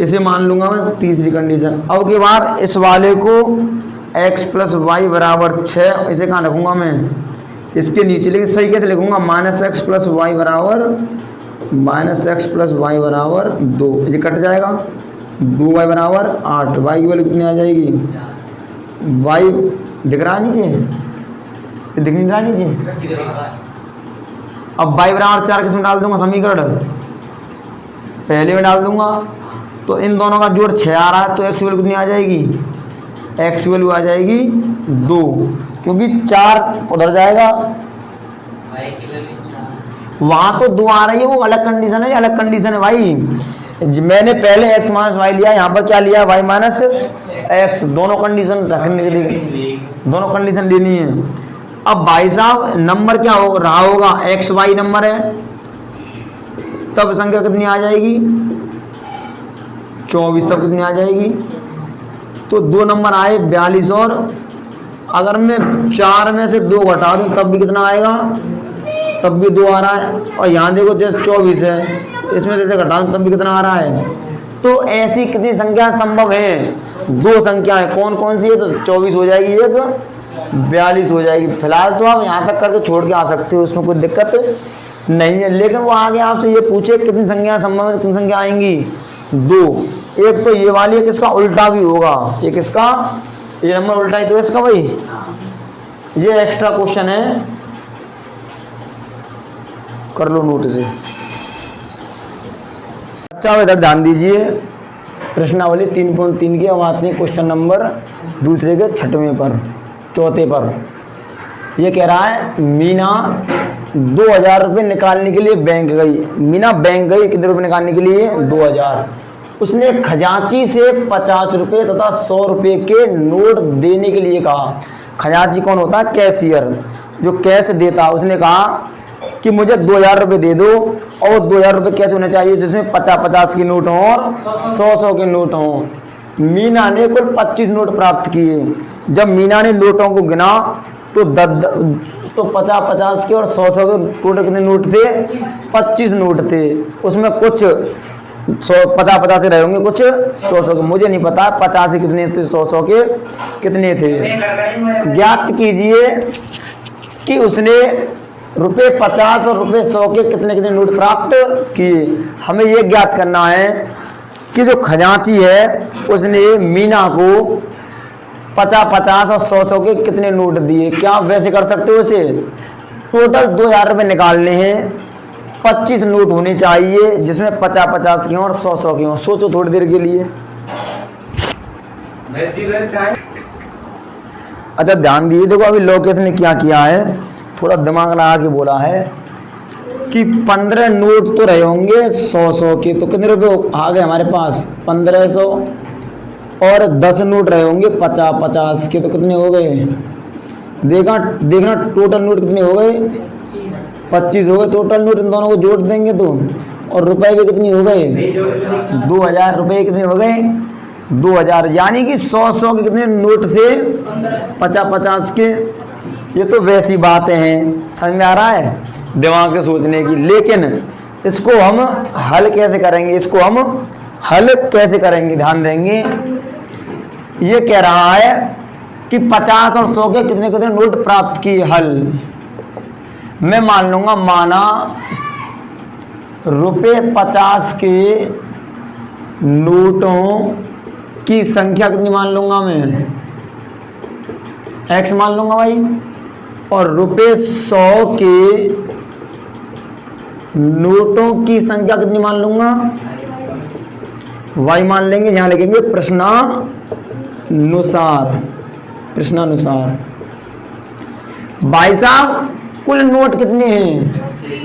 D: इसे मान लूंगा मैं तीसरी कंडीशन। अब की बार इस वाले को x प्लस वाई बराबर 6, इसे कहाँ रखूंगा मैं, इसके नीचे, लेकिन सही कैसे लिखूंगा, माइनस एक्स प्लस वाई बराबर 2, ये कट जाएगा, 2y बराबर 8, y की वैल्यू कितनी आ जाएगी, y दिख रहा है नीचे, दिख नहीं रहा नीचे। अब y बराबर 4 किसमें डाल दूंगा, समीकरण पहले में डाल दूंगा, तो इन दोनों का जोड़ 6 आ रहा है, तो x की वैल्यू कितनी आ जाएगी, x की वैल्यू आ जाएगी 2, क्योंकि 4 उधर जाएगा, वहां तो 2 आ रही है, वो अलग कंडीशन है, अलग कंडीशन है भाई। मैंने पहले x माइनस वाई लिया, यहाँ पर क्या लिया, y माइनस एक्स, दोनों कंडीशन रखने के लिए, दोनों कंडीशन लेनी है। अब भाई साहब नंबर क्या हो रहा होगा, एक्स वाई नंबर है, तब संख्या कितनी आ जाएगी 24, तब कितनी आ जाएगी, तो 2 नंबर आए 42, और अगर मैं 4 में से 2 घटा दूं तब भी कितना आएगा, तब भी 2 आ रहा है, और यहाँ देखो जैसे 24 है, इसमें जैसे घटा दूं तब भी कितना आ रहा है। तो ऐसी कितनी संख्या संभव है, 2 संख्याएं, कौन कौन सी है, तो 24 हो जाएगी, एक 42 हो जाएगी। फिलहाल तो आप यहाँ तक करके छोड़ के आ सकते हो, उसमें कोई दिक्कत नहीं है। लेकिन वो आगे आपसे ये पूछे कितनी संख्या संभव है, कितनी संख्या आएंगी, 2, एक तो ये वाली, एक इसका उल्टा भी होगा, एक इसका, ये नंबर उल्टा है तो इसका, भाई ये एक्स्ट्रा क्वेश्चन है, कर लो नोट से। अच्छा इधर ध्यान दीजिए, प्रश्नावली 3.3 की, अब आते हैं क्वेश्चन नंबर दूसरे के 6वें पर, 4थे पर। ये कह रहा है मीना 2000 रुपये निकालने के लिए बैंक गई, मीना बैंक गई कितने रुपये निकालने के लिए, 2000। उसने खजांची से 50 रुपये तथा 100 रुपये के नोट देने के लिए कहा। खजांची कौन होता है, कैशियर, जो कैश देता। उसने कहा कि मुझे 2000 रुपये दे दो, और 2000 रुपये कैसे होने चाहिए, जिसमें 50-50 के नोट हों और 100-100 के नोट हों। मीना ने कुल 25 नोट प्राप्त किए। जब मीना ने नोटों को गिना तो 50-50 के और 100-100 के टोटल कितने नोट थे, 25 नोट थे। उसमें कुछ 50-50 से रहे होंगे, कुछ 100-100 के, मुझे नहीं पता 50 कितने थे, 100-100 के कितने थे। ज्ञात कीजिए कि उसने रुपये 50 और रुपये 100 के कितने कितने नोट प्राप्त किए। हमें ये ज्ञात करना है कि जो खजांची है उसने मीना को 50-50 और 100-100 के कितने नोट दिए। क्या आप वैसे कर सकते हो, इसे टोटल 2000 रुपये निकालने हैं, 25 नोट होने चाहिए जिसमें 50-50 के हों और 100-100 के हों। सोचो थोड़ी देर के लिए। अच्छा ध्यान दीजिए, देखो अभी लोकेश ने क्या किया है, थोड़ा दिमाग लगा के बोला है कि 15 नोट तो रहे होंगे 100-100 के, तो कितने रुपए आ गए हमारे पास, 1500, और 10 नोट रहे होंगे 50-50 के, तो कितने हो गए, देखना टोटल नोट कितने हो गए, 25 हो गए टोटल नोट। इन दोनों को जोड़ देंगे तो, और रुपए भी कितने हो गए, 2000 रुपये कितने हो गए, 2000। यानी कि 100-100 के कितने नोट थे, 50-50 के। ये तो वैसी बातें हैं, समझ में आ रहा है, दिमाग से सोचने की। लेकिन इसको हम हल कैसे करेंगे, इसको हम हल कैसे करेंगे, ध्यान देंगे। ये कह रहा है कि 50 और 100 के कितने कितने नोट प्राप्त किए। हल मैं मान लूंगा, माना रुपये 50 के नोटों की संख्या कितनी मान लूंगा मैं, x मान लूंगा भाई, और रुपये 100 के नोटों की संख्या कितनी मान लूंगा, y मान लेंगे। यहां लिखेंगे प्रश्नानुसार, प्रश्नानुसार। भाई साहब कुल नोट कितने हैं,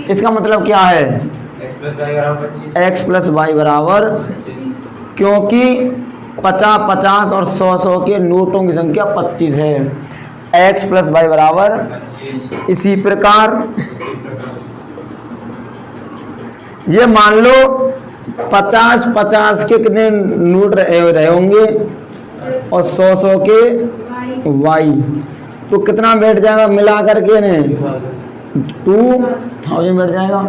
D: इसका मतलब क्या है? x प्लस वाई बराबर, क्योंकि 50-50 और 100-100 के नोटों की संख्या 25 है, x प्लस वाई बराबर। इसी प्रकार ये मान लो 50-50 के कितने नोट रहे होंगे और 100-100 के y, तो कितना बैठ जाएगा मिला करके ने 2000 बैठ जाएगा।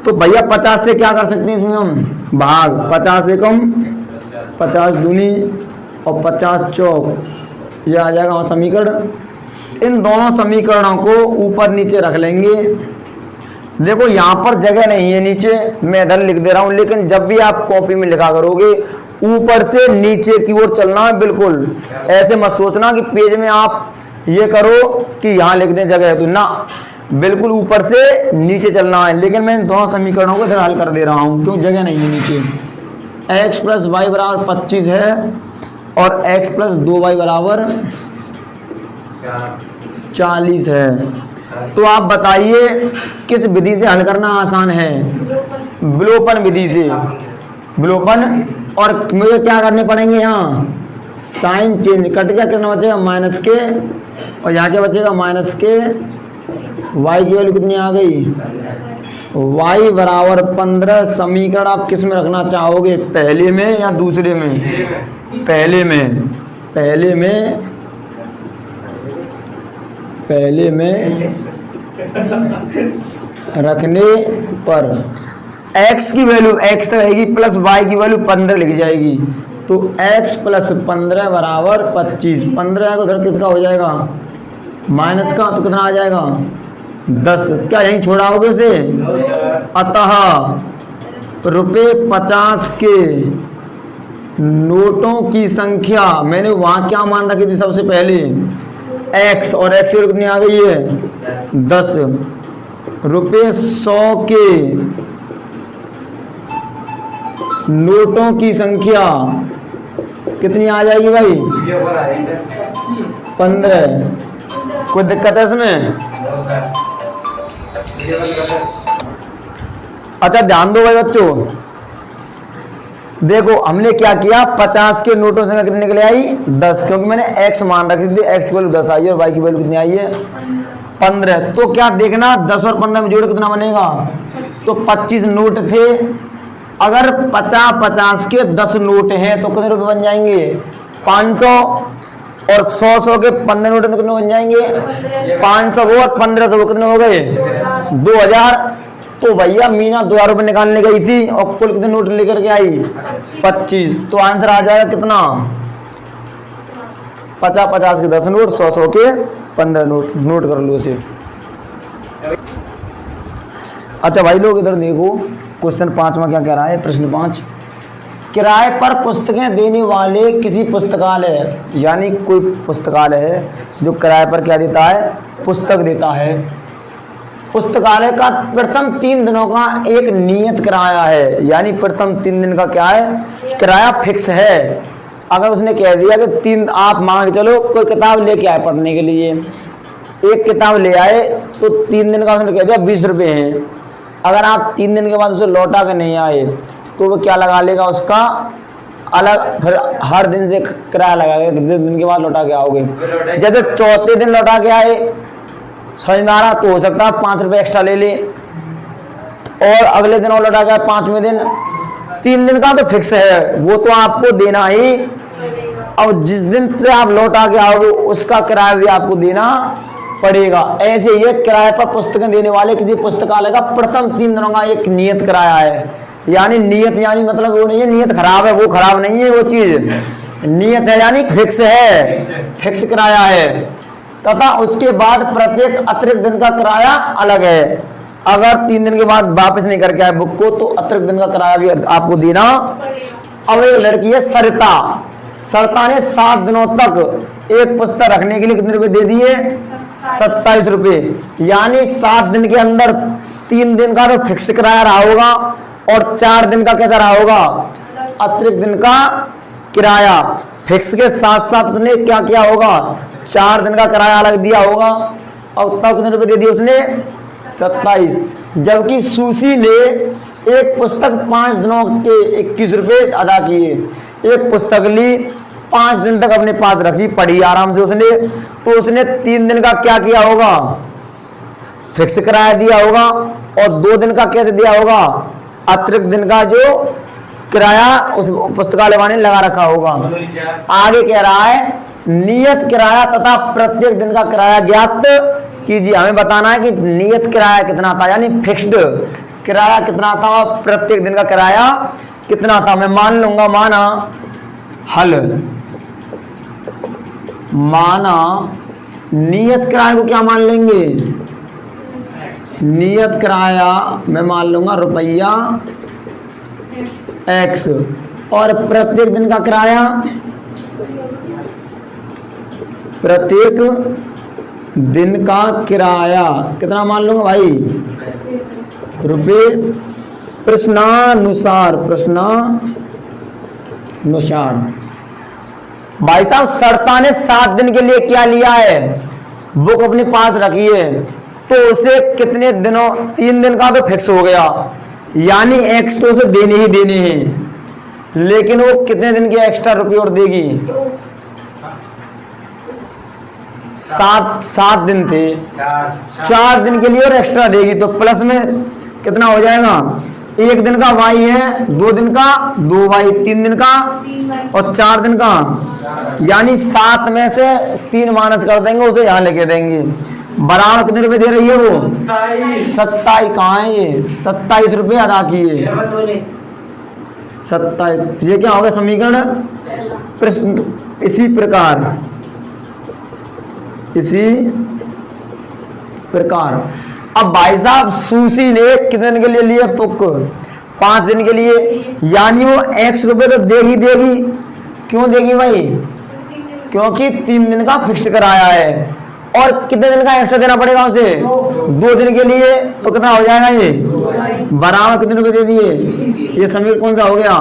D: तो भैया 50 से क्या कर सकते हैं इसमें हम भाग, 50 से कम 50 दूनी और 50 चौक, ये आ जाएगा हमारा समीकरण। इन दोनों समीकरणों को ऊपर नीचे रख लेंगे। देखो यहाँ पर जगह नहीं है नीचे, मैं इधर लिख दे रहा हूँ, लेकिन जब भी आप कॉपी में लिखा करोगे ऊपर से नीचे की ओर चलना है। बिल्कुल ऐसे मत सोचना कि पेज में आप ये करो कि यहाँ लिख दें जगह है तो ना, बिल्कुल ऊपर से नीचे चलना है। लेकिन मैं इन दोनों समीकरणों को इधर हल कर दे रहा हूँ क्यों जगह नहीं है नीचे। x प्लस वाई बराबर 25 है और x प्लस 2y बराबर 40 है। तो आप बताइए किस विधि से हल करना आसान है? विलोपन विधि से। विलोपन, और मुझे क्या करने पड़ेंगे यहाँ साइन चेंज, कट गया, कितना बचेगा माइनस के, और यहाँ क्या बचेगा माइनस के। y की वैल्यू कितनी आ गई? y बराबर 15। समीकरण आप किस में रखना चाहोगे, पहले में या दूसरे में? पहले में। पहले में रखने पर x की वैल्यू x रहेगी प्लस y की वैल्यू 15 लिखी जाएगी। तो x प्लस 15 बराबर 25। 15 उधर किसका हो जाएगा माइनस का, तो कितना आ जाएगा 10। क्या यहीं छोड़ाओगे उसे? अतः रुपये 50 के नोटों की संख्या, मैंने वहां क्या मान रखी थी सबसे पहले x, और x की कितनी आ गई है 10। रुपये 100 के नोटों की संख्या कितनी आ जाएगी भाई 15। कोई दिक्कत है इसमें? अच्छा ध्यान दो भाई बच्चों, देखो हमने क्या किया, 50 के नोटों से कितनी निकले आई 10, क्योंकि मैंने x मान रखी थी, x की वैल्यू 10 आई है और y की वैल्यू कितनी आई है 15। तो क्या देखना 10 और 15 में जोड़ कितना बनेगा, तो 25 नोट थे। अगर 50-50 के 10 नोट हैं तो कितने रुपए बन जाएंगे 500, और 100 के 15 नोट तो कितने बन जाएंगे 500 और 1500 कितने हो गए 2000। तो भैया मीना 2000 रुपये निकालने गई थी और कुल कितने नोट लेकर के आई 25। तो आंसर आ जाएगा कितना 50-50 के 10 नोट, 100 के 15 नोट। नोट कर लो इसे। अच्छा भाई लोग इधर देखो, क्वेश्चन 5वां क्या कह रहा है, प्रश्न 5, किराए पर पुस्तकें देने वाले किसी पुस्तकालय, यानी कोई पुस्तकालय है जो किराए पर क्या देता है पुस्तक देता है। पुस्तकालय का प्रथम 3 दिनों का एक नियत किराया है, यानी प्रथम 3 दिन का क्या है किराया फिक्स है। अगर उसने कह दिया कि 3 आप मान के चलो कोई किताब लेके आए पढ़ने के लिए, एक किताब ले आए तो 3 दिन का उसने कह दिया 20 रुपये हैं। अगर आप 3 दिन के बाद उसे लौटा के नहीं आए तो वो क्या लगा लेगा उसका अलग, फिर हर दिन से किराया लगाएगा, 2 दिन के बाद लौटा के आओगे। जैसे चौथे दिन लौटा के आए समझ में आ रहा, तो हो सकता है 5 रुपये एक्स्ट्रा ले ले, और अगले दिन और लौटा के 5वें दिन। 3 दिन का तो फिक्स है, वो तो आपको देना ही। अब जिस दिन से आप लौटा के आओगे उसका किराया भी आपको देना पड़ेगा। ऐसे ये किराए पर पुस्तकें देने वाले किसी पुस्तकालय का प्रथम 3 दिनों का एक नियत किराया है। यानी नियत यानी मतलब वो नहीं है नियत खराब है, वो खराब नहीं है वो चीज, नियत है यानी फिक्स है, फिक्स किराया है। तथा उसके बाद प्रत्येक अतिरिक्त दिन का किराया अलग है। अगर 3 दिन के बाद वापस नहीं करके आए बुक को तो अतिरिक्त दिन का किराया भी आपको देना। अब एक लड़की है सरिता, सरिता ने 7 दिनों तक एक पुस्तक रखने के लिए कितने रुपए दे दिए 27 रुपये। यानी 7 दिन के अंदर 3 दिन का तो फिक्स किराया रहा होगा और 4 दिन का कैसा रहा होगा अतिरिक्त दिन का किराया। फिक्स के साथ साथ उसने क्या किया होगा 4 दिन का किराया अलग दिया होगा। और तब कितने रुपए दे दिए उसने 27। जबकि सुशी ने एक पुस्तक 5 दिनों के 21 रुपये अदा किए। एक पुस्तक ली, 5 दिन तक अपने पास रखी, पढ़ी आराम से उसने, तो उसने 3 दिन का क्या किया होगा, फिक्स किराया दिया होगा, और 2 दिन का कैसे दिया होगा, अतिरिक्त दिन का जो किराया उस पुस्तकालय वाले ने लगा रखा होगा। आगे कह रहा है नियत किराया तथा प्रत्येक दिन का किराया ज्ञात कीजिए। हमें बताना है कि नियत किराया कितना था, यानी फिक्स्ड किराया कितना था और प्रत्येक दिन का किराया कितना था। मैं मान लूंगा, माना हल, माना नियत किराया को क्या मान लेंगे, नियत किराया मैं मान लूंगा रुपया x, और प्रत्येक दिन का किराया, प्रत्येक दिन का किराया कितना मान लूंगा भाई, रुपये प्रश्नानुसार, प्रश्नानुसार। भाई साहब शर्ता ने 7 दिन के लिए क्या लिया है, बुक अपने पास रखी है, तो उसे कितने दिनों, 3 दिन का तो फिक्स हो गया, यानी एक्स तो उसे देने ही देने हैं, लेकिन वो कितने दिन के एक्स्ट्रा रुपये और देगी, 7 दिन थे, 4 दिन के लिए और एक्स्ट्रा देगी, तो प्लस में कितना हो जाएगा, 1 दिन का वाई है, 2 दिन का 2 वाई, 3 दिन का और 4 दिन का, यानी 7 में से 3 माइनस कर देंगे, उसे यहाँ लेके देंगे। बराबर कितने रुपए दे रही है वो, 27। कहाँ है ये, 27 रुपये अदा किए, 27। ये क्या होगा समीकरण, प्रश्न इसी प्रकार। अब भाई साहब सुशी ने कितने दिन के लिए लिए बुक, 5 दिन के लिए, यानी वो x रुपये तो दे ही देगी। क्यों देगी भाई, क्योंकि 3 दिन का फिक्स कराया है, और कितने दिन का एक्स्ट्रा देना पड़ेगा उसे, 2 दिन के लिए, तो कितना हो जाएगा ये, बराबर कितने रुपए दे दिए, ये समीकरण कौन सा हो गया।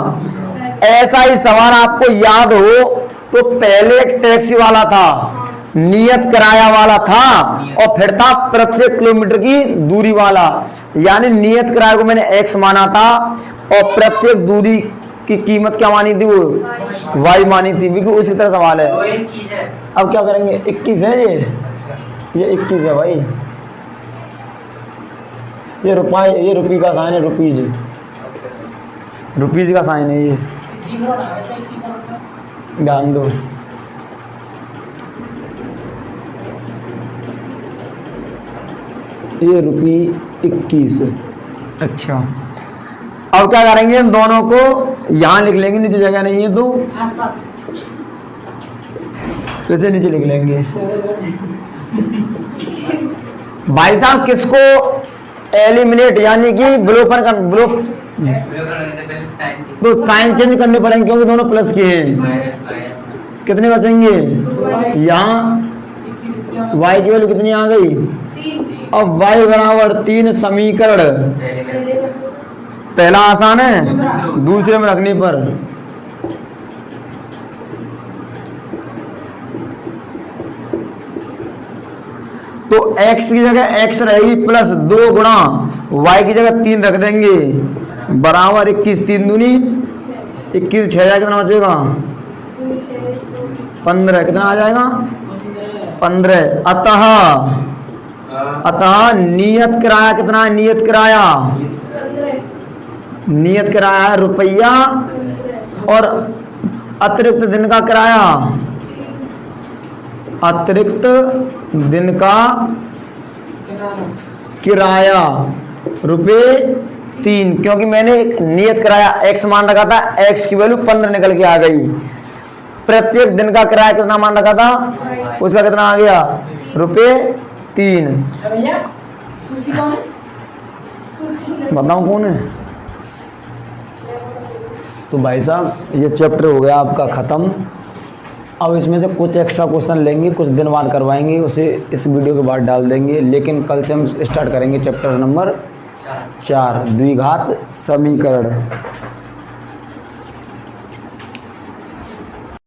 D: ऐसा ही सवाल आपको याद हो तो पहले एक टैक्सी वाला था, नियत किराया वाला था, और फिर था प्रत्येक किलोमीटर की दूरी वाला, यानी नियत किराया को मैंने x माना था और प्रत्येक दूरी की कीमत क्या मानी थी, वो y मानी थी। बिल्कुल उसी तरह सवाल है। अब क्या करेंगे, 21 है ये 21 है भाई, ये रुपये, ये रुपये का साइन है, रुपीज का साइन है ये, ध्यान दो। ये ₹21। अच्छा, अब क्या करेंगे, इन दोनों को यहाँ लिख लेंगे, नीचे जगह नहीं है तो कैसे नीचे लिख लेंगे। भाई साहब किसको एलिमिनेट यानी कि ब्लोपर का ब्लोक, तो साइन चेंज करने पड़ेंगे क्योंकि दोनों प्लस के हैं। कितने बचेंगे, यहाँ y की वैल्यू कितनी आ गई, अब y बराबर 3 समीकरण पहला आसान है, दूसरे में रखने पर तो x की जगह x रहेगी प्लस 2 गुणा y की जगह 3 रख देंगे, बराबर 21, 3 दूनी 21, 6 जाएगा, कितना बचेगा 15, कितना आ जाएगा 15। अतः नियत किराया कितना है, नियत किराया है रुपया, और अतिरिक्त दिन का किराया, अतिरिक्त दिन का किराया ₹3, क्योंकि मैंने नियत किराया x मान रखा था, x की वैल्यू 15 निकल के आ गई। प्रत्येक दिन का किराया कितना मान रखा था, उसका कितना आ गया ₹3। बताऊं कौन है। तो भाई साहब ये चैप्टर हो गया आपका ख़त्म। अब इसमें से कुछ एक्स्ट्रा क्वेश्चन लेंगे, कुछ दिन बाद करवाएंगे, उसे इस वीडियो के बाद डाल देंगे, लेकिन कल से हम स्टार्ट करेंगे चैप्टर नंबर 4 द्विघात समीकरण।